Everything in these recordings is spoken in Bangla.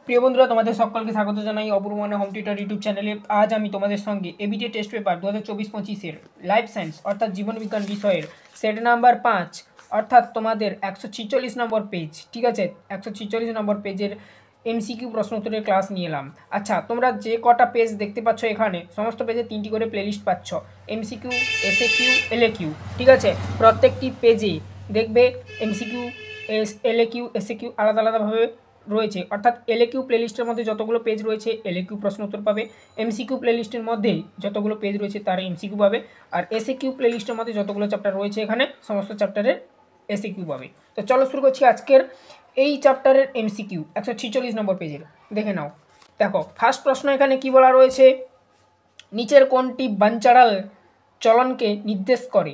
প্রিয় বন্ধুরা, তোমাদের সকলকে স্বাগত জানাই অপূর্ব মানে হোম টিউটর ইউটিউব চ্যানেলে। আজ আমি তোমাদের সঙ্গে ABT test paper 2024-25 life science অর্থাৎ জীবনবিজ্ঞান বিষয়ের সেট নাম্বার 5 অর্থাৎ তোমাদের 146 নম্বর পেজ, ঠিক আছে, 146 নম্বর পেজের এমসিকিউ প্রশ্ন উত্তরের ক্লাস নিয়ে এলাম। আচ্ছা, তোমরা যে কটা পেজ দেখতে পাচ্ছ এখানে সমস্ত পেজে 3টি করে প্লেলিস্ট পাচ্ছ, এমসিকিউ, এসএকিউ, এলএকিউ, ঠিক আছে। প্রত্যেকটি পেজে দেখবে এমসিকিউ, এলএকিউ, এসএকিউ আলাদা আলাদাভাবে রয়েছে, অর্থাৎ এলএকিউ প্লেলিস্টের মধ্যে যতগুলো পেজ রয়েছে এলএকিউ প্রশ্ন উত্তর পাবে, এমসিকিউ প্লেলিস্টের মধ্যে যতগুলো পেজ রয়েছে তার এমসিকিউ পাবে, আর এসএকিউ প্লেলিস্টের মধ্যে যতগুলো চ্যাপ্টার রয়েছে এখানে সমস্ত চ্যাপ্টারের এসএকিউ পাবে। তো চলো শুরু করছি আজকের এই চ্যাপ্টারের এমসিকিউ 146 নম্বর পেজের। দেখে নাও, দেখো ফার্স্ট প্রশ্ন এখানে কি বলা রয়েছে, নিচের কোনটি বানচারাল চলনকে নির্দেশ করে?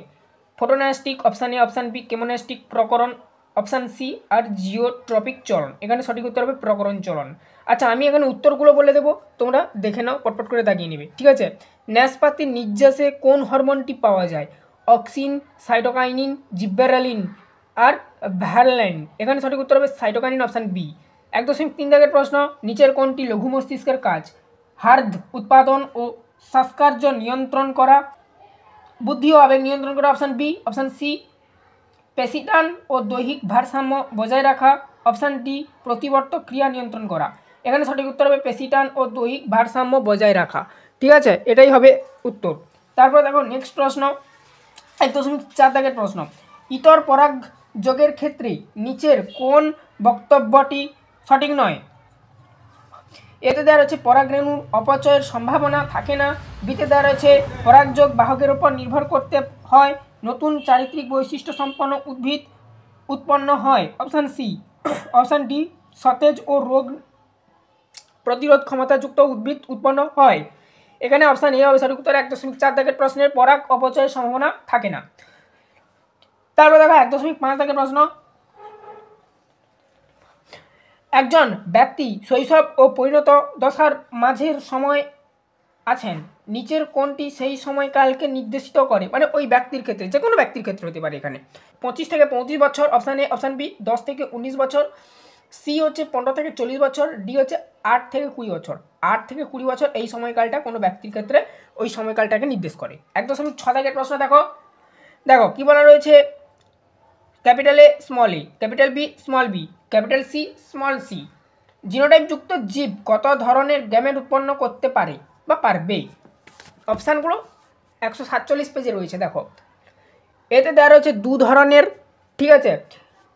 Photonastic option A, option B chemonastic প্রকরণ, অপশান সি আর জিওট্রপিক চলন। এখানে সঠিক উত্তর হবে প্রকরণ চলন। আচ্ছা, আমি এখানে উত্তরগুলো বলে দেবো, তোমরা দেখে নাও, পটপট করে দাগিয়ে নেবে, ঠিক আছে। ন্যাসপাতির নির্যাসে কোন হরমোনটি পাওয়া যায়? অক্সিন, সাইটোকাইনিন, জিব্বেরালিন আর ভ্যালাইন। এখানে সঠিক উত্তর হবে সাইটোকাইনিন, অপশান বি। 1.3 দাগের প্রশ্ন, নিচের কোনটি লঘু মস্তিষ্কের কাজ? হার্দ উৎপাদন ও শ্বাসকার্য নিয়ন্ত্রণ করা, বুদ্ধি ও আবেগ নিয়ন্ত্রণ করা, অপশান বি। অপশান সি পেশিটান ও দৈহিক ভারসাম্য বজায় রাখা, অপশান ডি প্রতিবর্তক ক্রিয়া নিয়ন্ত্রণ করা। এখানে সঠিক উত্তর হবে পেশিটান ও দৈহিক ভারসাম্য বজায় রাখা, ঠিক আছে, এটাই হবে উত্তর। তারপর দেখো নেক্সট প্রশ্ন, 1.4 দাগের প্রশ্ন, ইতর পরাগ যোগের ক্ষেত্রে নিচের কোন বক্তব্যটি সঠিক নয়? এতে দেওয়া রয়েছে পরাগরেণুর অপচয়ের সম্ভাবনা থাকে না, বিতে দেওয়া রয়েছে পরাগযোগ বাহকের উপর নির্ভর করতে হয়, নতুন চারিত্রিক বৈশিষ্ট্য সম্পন্ন উদ্ভিদ উৎপন্ন হয়, অপশান সি। অপশান ডি সতেজ ও রোগ প্রতিরোধ ক্ষমতাযুক্ত উদ্ভিদ উৎপন্ন হয়। এখানে অপশান এ হবে সঠিক উত্তর। 1.4 দাগের প্রশ্নের পরাগ অপচয়ের সম্ভাবনা থাকে না। তারপর দেখো 1.5 দাগের প্রশ্ন, একজন ব্যক্তি শৈশব ও পরিণত দশার মাঝের সময় আছেন, নিচের কোনটি সেই সময়কালকে নির্দেশিত করে? মানে ওই ব্যক্তির ক্ষেত্রে, যে কোনো ব্যক্তির ক্ষেত্রে হতে পারে। এখানে 25 থেকে 35 বছর, অপশান এ, অপশান বি 10 থেকে 19 বছর, সি হচ্ছে 15 থেকে 40 বছর, ডি হচ্ছে 8 থেকে 20 বছর। 8 থেকে 20 বছর এই সময়কালটা কোনো ব্যক্তির ক্ষেত্রে ওই সময়কালটাকে নির্দেশ করে। 1.6 দাগের প্রশ্ন দেখো, দেখো কি বলা রয়েছে, capital A small A, capital B small B, capital C small C, জিনোটাইপযুক্ত জীব কত ধরনের গ্যামেট উৎপন্ন করতে পারে বা পারবে? অপশানগুলো 147 পেজে রয়েছে। দেখো এতে দেওয়া রয়েছে 2 ধরনের, ঠিক আছে,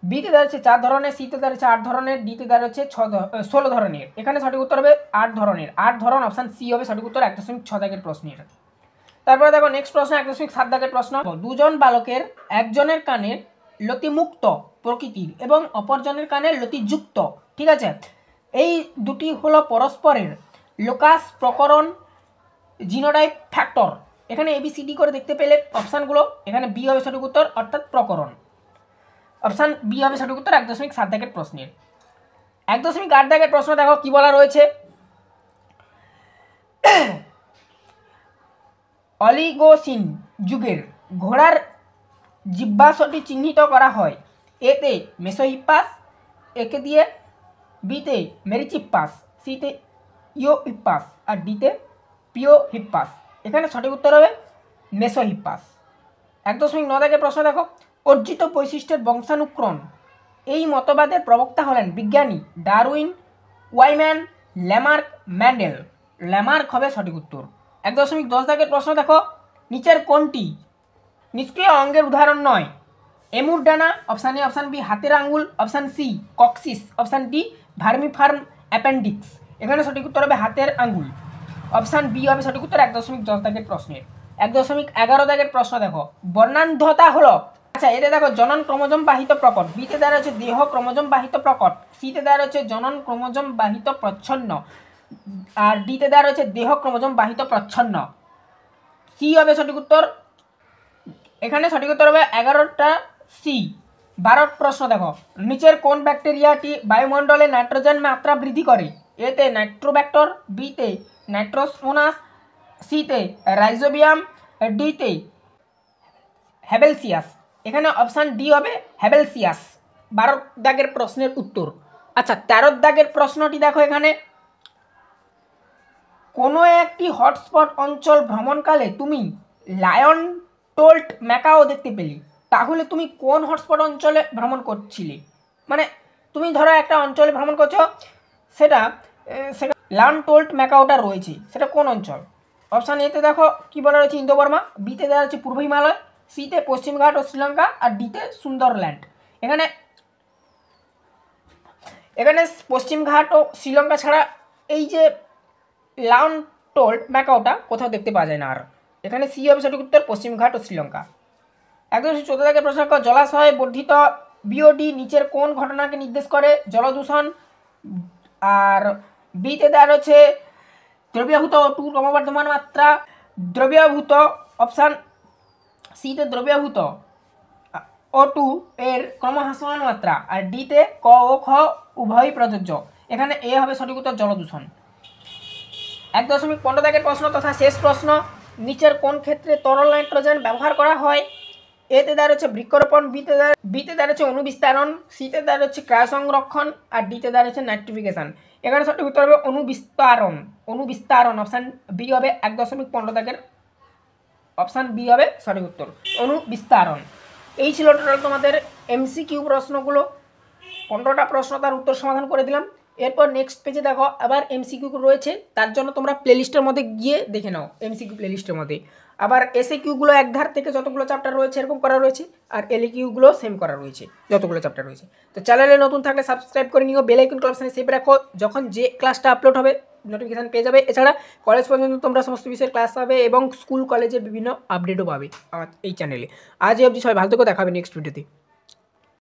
বিতে দেওয়া রয়েছে 4 ধরনের, সিতে দেওয়া রয়েছে 8 ধরনের, ডিতে দেওয়া রয়েছে 16 ধরনের। এখানে সঠিক উত্তর হবে 8 ধরনের, 8 ধরন, অপশান সি হবে সঠিক উত্তর 1.6 দাগের প্রশ্নের। তারপরে দেখো নেক্সট প্রশ্ন, 1.7 দাগের প্রশ্ন, দুজন বালকের একজনের কানে লতিমুক্ত প্রকৃতির এবং অপরজনের কানে লতিযুক্ত, ঠিক আছে, এই দুটি হলো পরস্পরের লোকাস প্রকরণ জিনোটাইপ ফ্যাক্টর। এখানে এবিসিডি করে দেখতে পেলে অপশানগুলো, এখানে বি হবে সঠিক উত্তর অর্থাৎ প্রকরণ, অপশান বি হবে সঠিক উত্তর 1.7 দাগের প্রশ্নের। 1.8 দাগের প্রশ্ন দেখো কি বলা রয়েছে, অলিগোসিন যুগের ঘোড়ার জিহ্বাশয়টি চিহ্নিত করা হয়, এতে মেসোহিপ্পাস, একে দিয়ে বিতে মেরিচিপ্পাস, সিতে ইওহিপ্পাস আর ডিতে পিওহিপ্পাস। এখানে সঠিক উত্তর হবে মেসোহিপ্পাস। 1.9 দাগের প্রশ্ন দেখো, অর্জিত বৈশিষ্ট্যের বংশানুক্রম, এই মতবাদের প্রবক্তা হলেন বিজ্ঞানী ডারউইন, ওয়াইম্যান, ল্যামার্ক, ম্যান্ডেল। ল্যামার্ক হবে সঠিক উত্তর। 1.10 দাগের প্রশ্ন দেখো, নিচের কোনটি নিষ্ক্রিয় অঙ্গের উদাহরণ নয়? এমুর ডানা, অপশান এ, অপশান বি হাতের আঙ্গুল, option C coccyx, option D vermiform appendix. এখানে সঠিক উত্তর হবে হাতের আঙ্গুল, অপশান বি হবে সঠিক উত্তর 1.10 দাগের প্রশ্নের। 1.11 দাগের প্রশ্ন দেখো, বর্ণান্ধতা হলো, আচ্ছা এতে দেখো জনন ক্রোমোজোম বাহিত প্রকট, বিতে দেওয়া রয়েছে দেহ ক্রোমোজোম বাহিত প্রকট, সিতে দেওয়া রয়েছে জনন ক্রোমোজোম বাহিত প্রচ্ছন্ন আর ডিতে দেওয়া রয়েছে দেহ ক্রোমোজোম বাহিত প্রচ্ছন্ন। সি হবে সঠিক উত্তর, এখানে সঠিক উত্তর হবে 11টা সি। 12 প্রশ্ন দেখো, নিচের কোন ব্যাকটেরিয়াটি বায়ুমণ্ডলে নাইট্রোজেন মাত্রা বৃদ্ধি করে? এতে নাইট্রোব্যাক্টর, বিতে নাইট্রোসোনাস, সিতে রাইজোবিয়াম, ডিতে হ্যাবেলসিয়াস। এখানে অপশান ডি হবে হ্যাবেলসিয়াস 12 দাগের প্রশ্নের উত্তর। আচ্ছা 13 দাগের প্রশ্নটি দেখো এখানে, কোনো একটি হটস্পট অঞ্চল ভ্রমণকালে তুমি লায়ন টোল্ট ম্যাকাও দেখতে পেলে, তাহলে তুমি কোন হটস্পট অঞ্চলে ভ্রমণ করছিলে? মানে তুমি ধরো একটা অঞ্চলে ভ্রমণ করছো, সেটা লায়ন টোল্ট ম্যাকাওটা রয়েছে, সেটা কোন অঞ্চল? অপশান এতে দেখো কি বলা রয়েছে, ইন্দো বর্মা, বিতে দেওয়া হচ্ছে পূর্ব হিমালয়, সিতে পশ্চিমঘাট ও শ্রীলঙ্কা, আর ডিতে সুন্দরল্যান্ড। এখানে এখানে পশ্চিমঘাট ও শ্রীলঙ্কা ছাড়া এই যে লায়ন টোল্ট ম্যাকাওটা কোথাও দেখতে পাওয়া যায় না। আর এখানে সি হবে সঠিক উত্তর, পশ্চিমঘাট ও শ্রীলঙ্কা। একদম 14 দাগের প্রশ্ন, জলাশয়ে বর্ধিত বিওডি নিচের কোন ঘটনাকে নির্দেশ করে? জলদূষণ, আর বিতে দেওয়া রয়েছে দ্রবীভূত টু ক্রমবর্ধমান মাত্রা, দ্রবীভূত অপশান সিতে দ্রবীভূত O2 এর ক্রমহ্রাসমান মাত্রা, আর ডিতে ক ও খ উভয়ই প্রযোজ্য। এখানে এ হবে সঠিক উত্তর, জলদূষণ। 1.15 দাগের প্রশ্ন তথা শেষ প্রশ্ন, নিচের কোন ক্ষেত্রে তরল নাইট্রোজেন ব্যবহার করা হয়? এতে দেওয়া রয়েছে বৃক্ষরোপণ, বিতে দেওয়া রয়েছে অনুবিস্তারণ, সিতে দেওয়া রয়েছে ক্রায় সংরক্ষণ, আর ডিতে দেওয়া রয়েছে নাইট্রিফিকেশন। এখানে সঠিক উত্তর হবে অনুবিস্তারণ। অপশান বি হবে 1.15 দাগের অপশান বি হবে সঠিক উত্তর, অনুবিস্তারণ। এই ছিল টোটাল তোমাদের এমসিকিউ প্রশ্নগুলো। 15টা প্রশ্ন, তার উত্তর সমাধান করে দিলাম। এরপর নেক্সট পেজে দেখো আবার এমসিকিউ রয়েছে, তার জন্য তোমরা প্লেলিস্টের মধ্যে গিয়ে দেখে নাও। এমসিকিউ প্লেলিস্টের মধ্যে আবার এসএ কিউগুলো এক ধার থেকে যতগুলো চ্যাপ্টার রয়েছে এরকম করা রয়েছে, আর এলএ কিউগুলো সেম করা রয়েছে যতগুলো চ্যাপ্টার রয়েছে। তো চ্যানেলে নতুন থাকলে সাবস্ক্রাইব করে নিও, বেল আইকন অপশানে সেভ রাখো, যখন যে ক্লাসটা আপলোড হবে নোটিফিকেশান পেয়ে যাবে। এছাড়া কলেজ পর্যন্ত তোমরা সমস্ত বিষয়ের ক্লাস পাবে এবং স্কুল কলেজের বিভিন্ন আপডেটও পাবে আমার এই চ্যানেলে। আজ এই অবধি, সবাই ভালো থেকো, দেখা হবে নেক্সট ভিডিওতে।